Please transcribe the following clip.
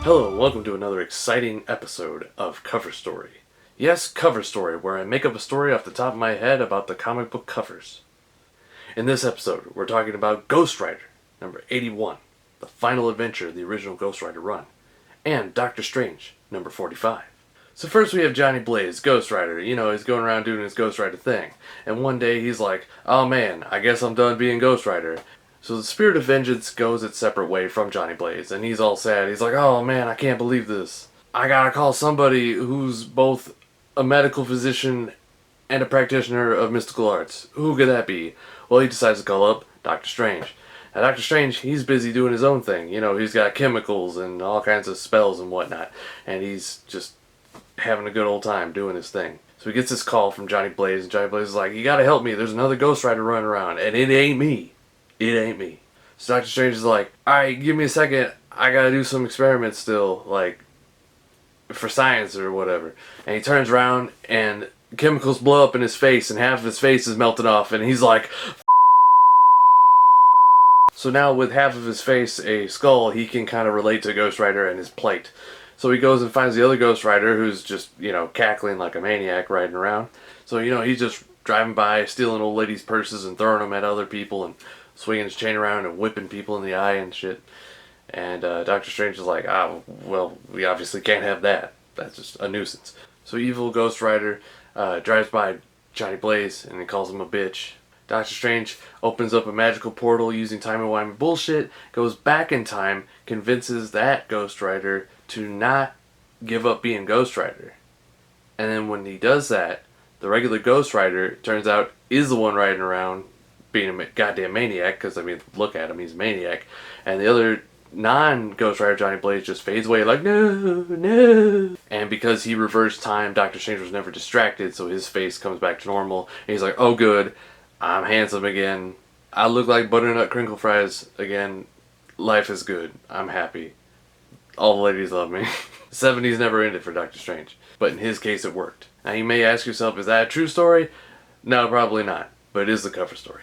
Hello and welcome to another exciting episode of Cover Story. Yes, Cover Story, where I make up a story off the top of my head about the comic book covers. In this episode, we're talking about Ghost Rider, number 81, the final adventure of the original Ghost Rider run, and Doctor Strange, number 45. So first we have Johnny Blaze, Ghost Rider. You know, he's going around doing his Ghost Rider thing. And one day he's like, oh man, I guess I'm done being Ghost Rider. So the Spirit of Vengeance goes its separate way from Johnny Blaze, and he's all sad. He's like, oh man, I can't believe this. I gotta call somebody who's both a medical physician and a practitioner of mystical arts. Who could that be? Well, he decides to call up Doctor Strange. Now, Doctor Strange, he's busy doing his own thing. You know, he's got chemicals and all kinds of spells and whatnot, and he's just having a good old time doing his thing. So he gets this call from Johnny Blaze, and Johnny Blaze is like, you gotta help me, there's another Ghost Rider running around, and it ain't me. It ain't me. So Doctor Strange is like, alright, give me a second, I gotta do some experiments still, like, for science or whatever. And he turns around, and chemicals blow up in his face, and half of his face is melted off, and he's like, So now with half of his face a skull, he can kind of relate to Ghost Rider and his plight. So he goes and finds the other Ghost Rider who's just, you know, cackling like a maniac riding around. So, you know, he's just driving by, stealing old ladies' purses and throwing them at other people and swinging his chain around and whipping people in the eye and shit. And Doctor Strange is like, well, we obviously can't have that. That's just a nuisance. So evil Ghost Rider drives by Johnny Blaze and he calls him a bitch. Doctor Strange opens up a magical portal using timey-wimey bullshit, goes back in time, convinces that Ghost Rider to not give up being Ghost Rider. And then when he does that, the regular Ghost Rider turns out is the one riding around being a goddamn maniac, because I mean, look at him, he's a maniac. And the other non-Ghost Rider, Johnny Blaze, just fades away like, no. And because he reversed time, Doctor Strange was never distracted, so his face comes back to normal. And he's like, oh good, I'm handsome again. I look like butternut crinkle fries again. Life is good. I'm happy. All the ladies love me. The 70s never ended for Doctor Strange, but in his case it worked. Now you may ask yourself, is that a true story? No, probably not, but it is the cover story.